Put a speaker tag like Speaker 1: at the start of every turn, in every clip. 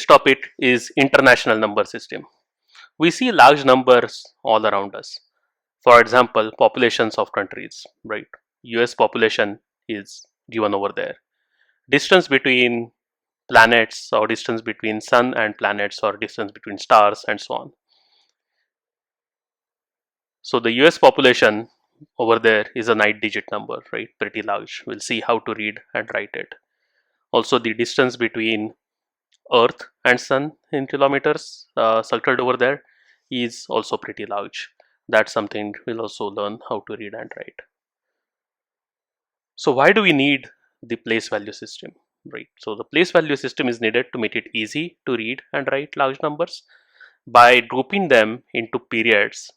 Speaker 1: next topic is international number system. We see large numbers all around us. For example, populations of countries, right? US population is given over there. Distance between planets, or distance between sun and planets, or distance between stars, and so on. So the US population over there is a 9-digit number, right? Pretty large. We'll see how to read and write it. Also, the distance between Earth and Sun in kilometers circled over there is also pretty large. That's something we'll also learn how to read and write. So why do we need the place value system, right? So the place value system is needed to make it easy to read and write large numbers by grouping them into periods,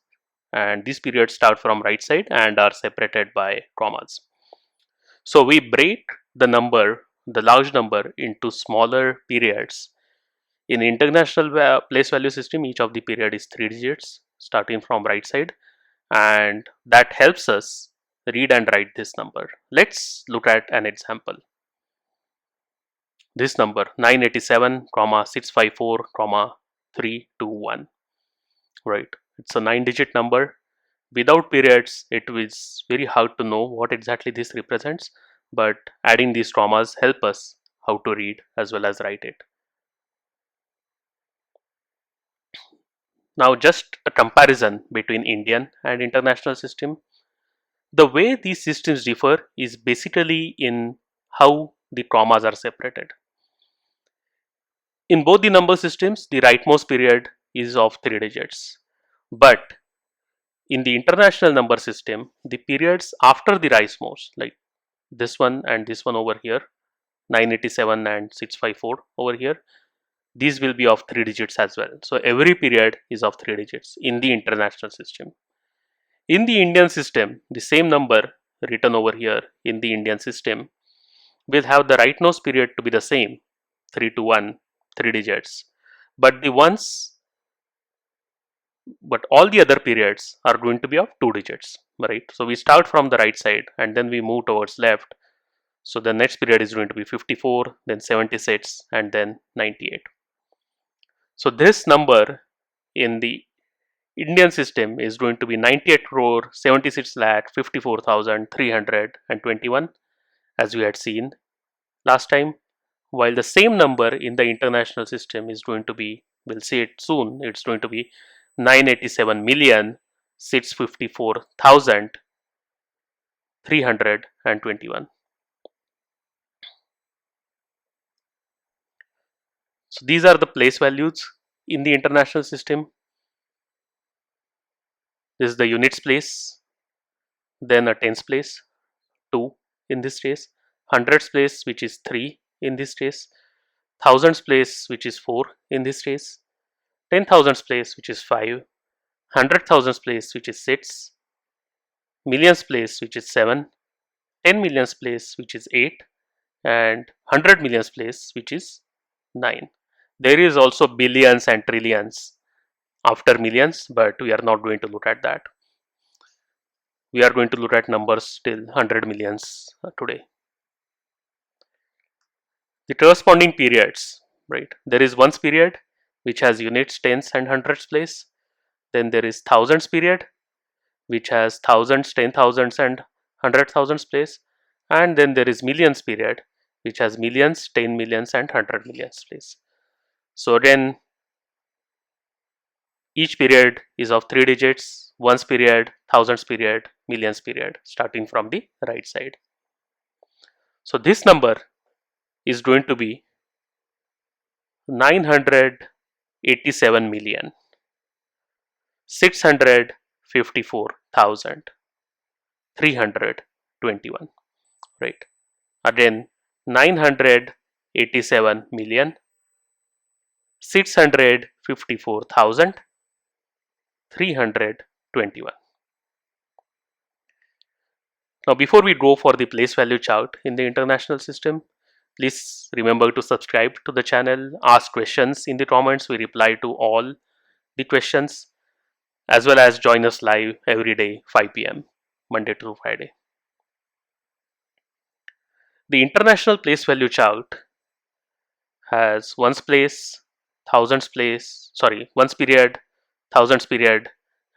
Speaker 1: and these periods start from right side and are separated by commas. So we break the large number into smaller periods. In international place value system, each of the period is 3 digits starting from right side, and that helps us read and write this number. Let's look at an example. This number 987, 654, 321, right? It's a 9-digit number. Without periods, it is very hard to know what exactly this represents, but adding these commas help us how to read as well as write it. Now, just a comparison between Indian and international system. The way these systems differ is basically in how the commas are separated. In both the number systems, the rightmost period is of 3 digits, but in the international number system, the periods after the rightmost, like this one and this one over here, 987 and 654 over here, these will be of 3 digits as well. So every period is of 3 digits in the international system. In the Indian system, the same number written over here in the Indian system will have the rightmost period to be the same, 321, 3 digits, but all the other periods are going to be of 2 digits, right? So we start from the right side and then we move towards left. So the next period is going to be 54, then 76, and then 98. So this number in the Indian system is going to be 98 crore 76 lakh 54,321, as we had seen last time, while the same number in the international system is going to be, we'll see it soon, it's going to be 987,654,321. So these are the place values in the international system. This is the units place, then a tens place, 2 in this case, hundreds place, which is 3 in this case, thousands place, which is 4 in this case, 10,000s place, which is 5, 100,000s place, which is 6, millions place, which is 7, 10 millions place, which is 8, and 100 millions place, which is 9. There is also billions and trillions after millions, but we are not going to look at that. We are going to look at numbers till 100 millions today. The corresponding periods, right? There is ones period which has units, tens, and hundreds place. Then there is thousands period which has thousands, 10,000s, and 100,000s place. And then there is millions period which has millions, 10 millions, and 100 millions place. So again, each period is of 3 digits, ones period, thousands period, millions period, starting from the right side. So this number is going to be 987,654,321, right? Again, 987,654,321. Now, before we go for the place value chart in the international system, please remember to subscribe to the channel, ask questions in the comments. We reply to all the questions, as well as join us live every day 5 p.m. Monday to Friday. The international place value chart has ones place, thousands place, sorry, ones period, thousands period,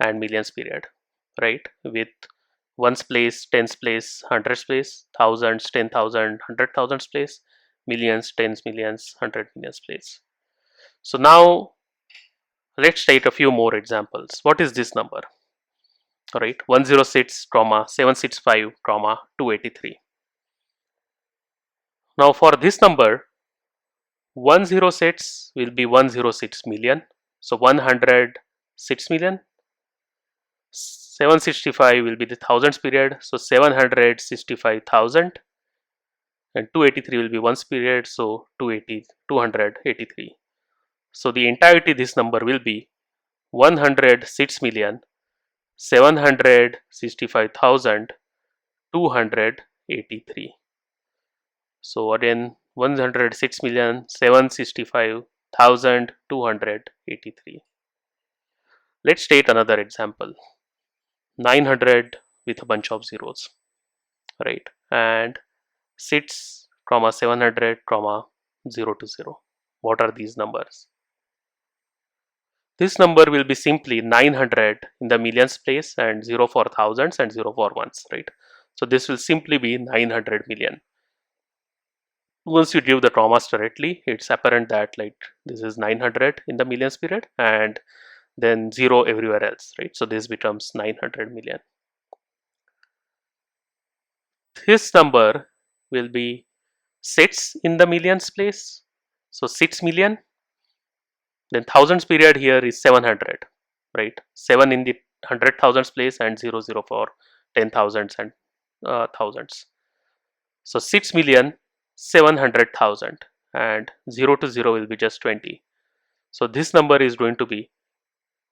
Speaker 1: and millions period, right? With ones place, tens place, hundreds place, thousands, 10,000, 100,000 place, millions, tens millions, 100 millions place. So now let's take a few more examples. What is this number? All right, 106, 765, 283. Now for this number, 106 will be 106 million. So 106 million. 765 will be the thousands period. So 765,000. And 283 will be ones period. So 283. So the entirety this number will be 106,765,283. So again 106,765,283. Let's take another example. 900 with a bunch of zeros, right? And 6, 700, 0 to 0. What are these numbers? This number will be simply 900 in the millions place and 0 for thousands and 0 for ones, right? So this will simply be 900 million. Once you give the commas directly, it's apparent that like this is 900 in the millions period and then 0 everywhere else, right? So this becomes 900 million. This number will be 6 in the millions place, so 6 million. Then thousands period here is 700, right? 7 in the 100,000s place and 0 for 10,000s and thousands. So 6,700,000 and 0 to 0 will be just 20. So this number is going to be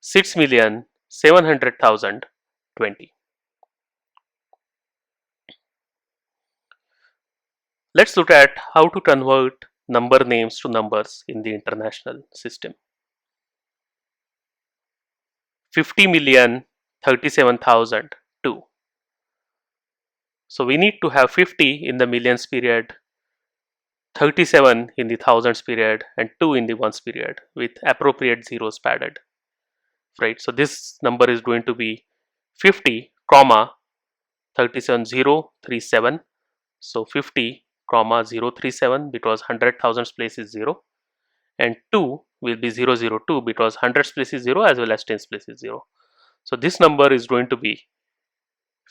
Speaker 1: 6,700,020. Let's look at how to convert number names to numbers in the international system. 50,037,002. So we need to have 50 in the millions period, 37 in the thousands period, and 2 in the ones period with appropriate zeros padded, right? So this number is going to be 50, 37037. So 50, 037 because 100,000 place is 0, and 2 will be 002 because hundreds place is 0 as well as tens place is 0. So this number is going to be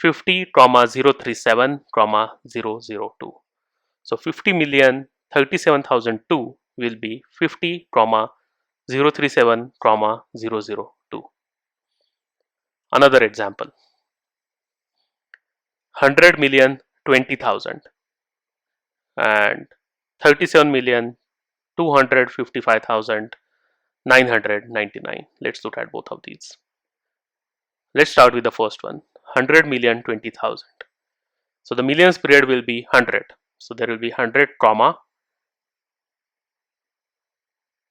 Speaker 1: 50, 037, 002. So 50,037,002 will be 50, 037, 002. Another example. 100,020,000 and 37,255,999. Let's look at both of these. Let's start with the first one. 100,020,000. So the millions period will be 100. So there will be 100,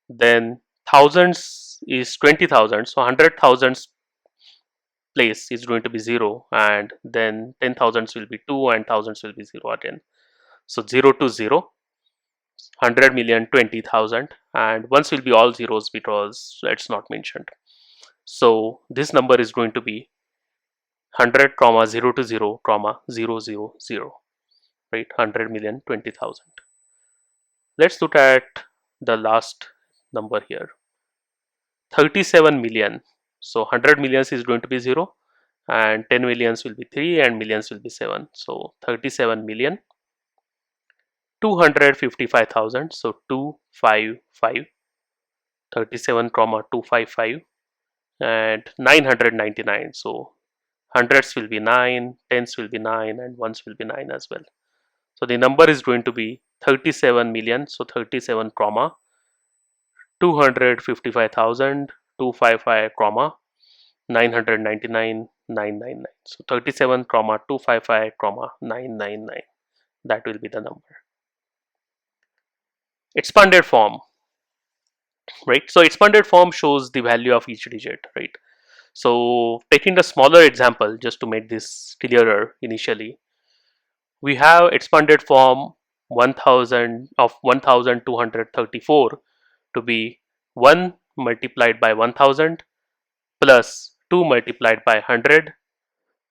Speaker 1: then thousands is 20,000. So 100,000 place is going to be 0, and then 10,000s will be 2 and thousands will be 0 again. So 0 to 0, 100,020,000, and ones will be all zeros because it's not mentioned. So this number is going to be 100, 0 to 0, 000, right? 100,020,000. Let's look at the last number here. 37 million. So 100 millions is going to be 0, and 10 millions will be 3, and millions will be 7. So 37 million. 255,000. So 255. 37, 255, and 999. So hundreds will be 9, tens will be 9, and ones will be 9 as well. So the number is going to be 37 million. So 37, 255,000, 255, 999, 999. So 37, 255, 999. That will be the number. Expanded form, right? So expanded form shows the value of each digit, right? So taking the smaller example just to make this clearer initially, we have expanded form 1000 of 1234 to be 1 multiplied by 1000 plus 2 multiplied by 100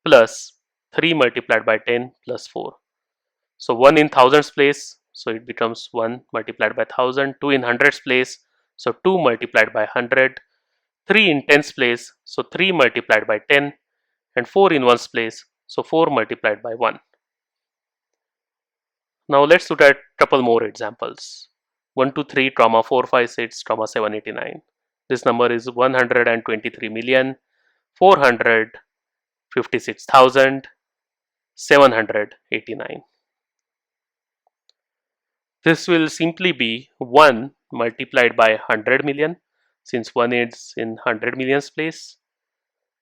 Speaker 1: plus 3 multiplied by 10 plus 4. So 1 in thousands place, so it becomes 1 multiplied by 1000, 2 in hundreds place, so 2 multiplied by 100, 3 in tens place, so 3 multiplied by 10, and 4 in ones place, so 4 multiplied by 1. Now let's look at couple more examples. 1, 2, 3, 4, 5, 6, 7, 89. This number is 123,456,789. This will simply be 1 multiplied by 100 million, since 1 is in 100 millions place,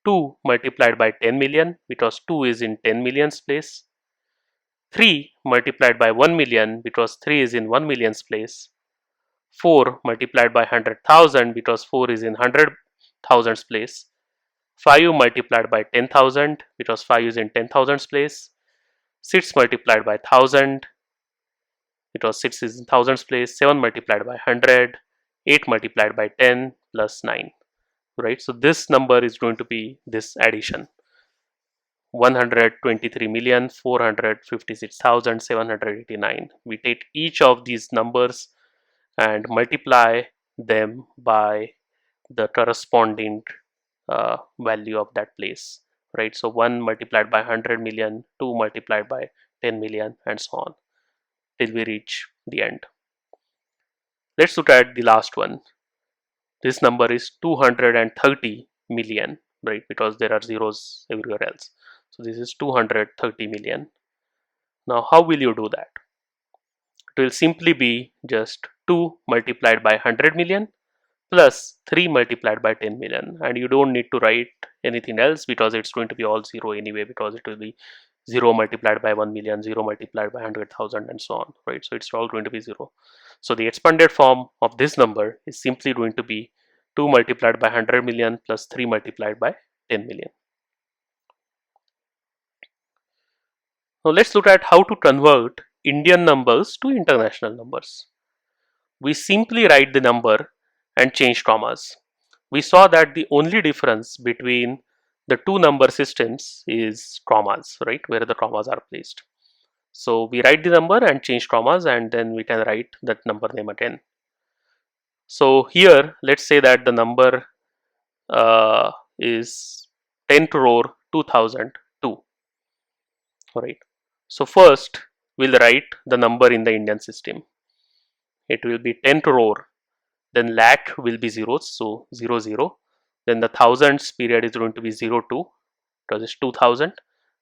Speaker 1: 2 multiplied by 10 million because 2 is in 10 millions place, 3 multiplied by 1 million because 3 is in 1 millions place, 4 multiplied by 100,000 because 4 is in 100 thousands place, 5 multiplied by 10,000 because 5 is in 10 thousands place, 6 multiplied by 1000 because 6 is in thousands place, 7 multiplied by 100, 8 multiplied by 10 plus 9, right? So this number is going to be this addition, 123,456,789. We take each of these numbers and multiply them by the corresponding value of that place, right? So 1 multiplied by 100 million, 2 multiplied by 10 million, and so on till we reach the end. Let's look at the last one. This number is 230 million, right? Because there are zeros everywhere else. So this is 230 million. Now how will you do that? It will simply be just 2 multiplied by 100 million plus 3 multiplied by 10 million, and you don't need to write anything else because it's going to be all zero anyway, because it will be 0 multiplied by 1 million, 0 multiplied by 100,000, and so on, right? So it's all going to be 0. So the expanded form of this number is simply going to be 2 multiplied by 100 million plus 3 multiplied by 10 million. Now let's look at how to convert Indian numbers to international numbers. We simply write the number and change commas. We saw that the only difference between the two number systems is commas, right? Where the commas are placed. So we write the number and change commas, and then we can write that number name again. So here, let's say that the number is 10 crore 2002, right? So first we'll write the number in the Indian system. It will be 10 crore, then lakh will be zeros, so 00, then the thousands period is going to be 02 because it's 2000,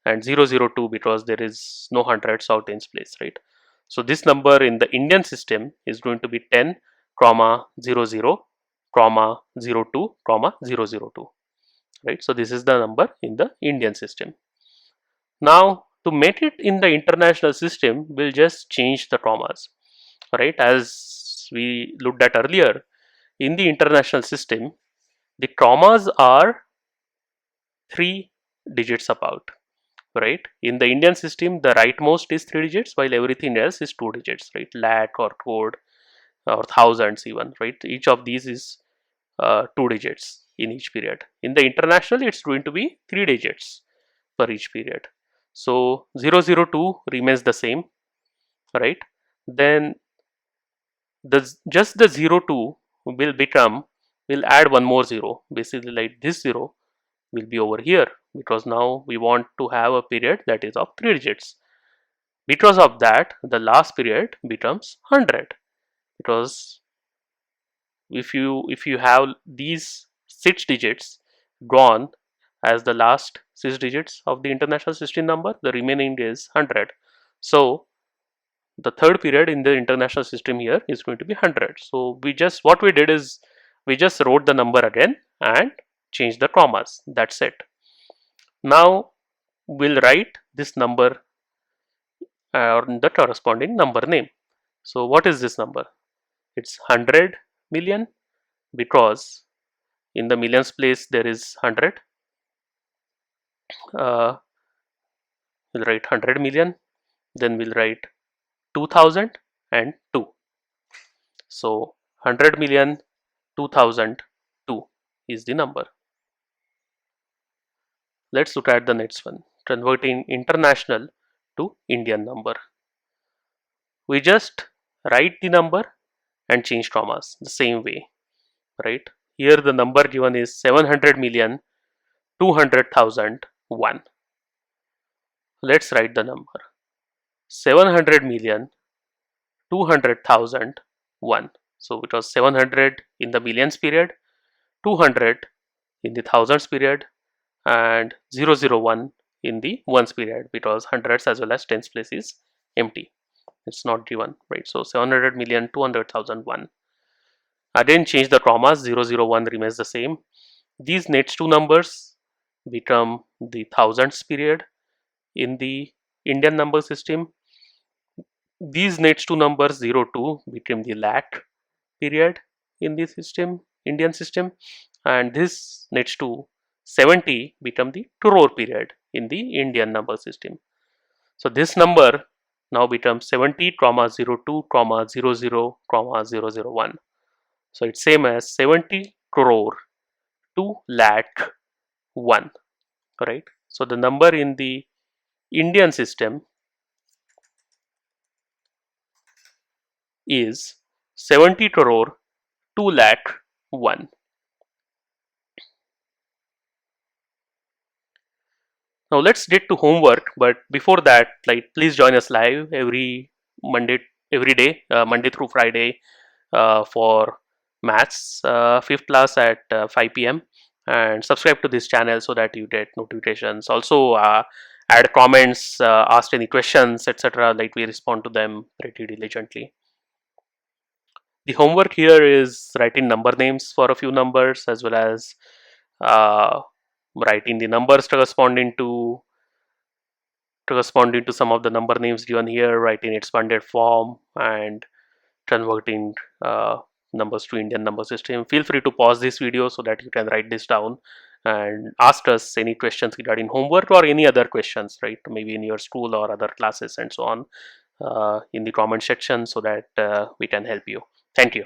Speaker 1: and 002 because there is no hundreds or tens place, right? So this number in the Indian system is going to be 10 comma 00 comma 02 comma 002, right? So this is the number in the Indian system. Now to make it in the international system, we'll just change the commas, right? As we looked at earlier, in the international system, the commas are 3 digits apart, right? In the Indian system, the rightmost is 3 digits while everything else is 2 digits, right? Lakh or crore or thousands even, right? Each of these is 2 digits in each period. In the international, it's going to be 3 digits for each period. So 002 remains the same, right? Then just the 02 will become, we'll add one more 0, basically like this 0 will be over here because now we want to have a period that is of 3 digits. Because of that, the last period becomes 100, because if you have these 6 digits gone as the last 6 digits of the international system number, the remaining is 100. So the third period in the international system here is going to be 100. So what we did is we just wrote the number again and changed the commas. That's it. Now we'll write this number or the corresponding number name. So what is this number? It's 100 million because in the millions place there is 100. We'll write 100 million, then we'll write 2000 and 2. So 100 million 2002 is the number. Let's look at the next one, converting international to Indian number. We just write the number and change commas the same way, right? Here the number given is 700,200,001. Let's write the number 700,200,001. So it was 700 in the millions period, 200 in the thousands period, and 001 in the ones period, because hundreds as well as tens place is empty. It's not given, right? So 700,200,001. I didn't change the commas, 001 remains the same. These next two numbers become the thousands period in the Indian number system. These next two numbers 02 became the lakh period in the system, Indian system, and this next to 70 become the crore period in the Indian number system. So this number now becomes 70, 02, 00, 001. So it's same as 70 crore 2 lakh 1, right? So the number in the Indian system is 70 crore 2 lakh 1. Now let's get to homework, but before that, like, please join us live every day, Monday through Friday, for maths 5th class at 5 p.m. and subscribe to this channel so that you get notifications. Also add comments, ask any questions, etc. Like, we respond to them pretty diligently. The homework here is writing number names for a few numbers, as well as writing the numbers corresponding to some of the number names given here, writing expanded form, and converting numbers to Indian number system. Feel free to pause this video so that you can write this down and ask us any questions regarding homework or any other questions, right? Maybe in your school or other classes and so on, in the comment section, so that we can help you. Thank you.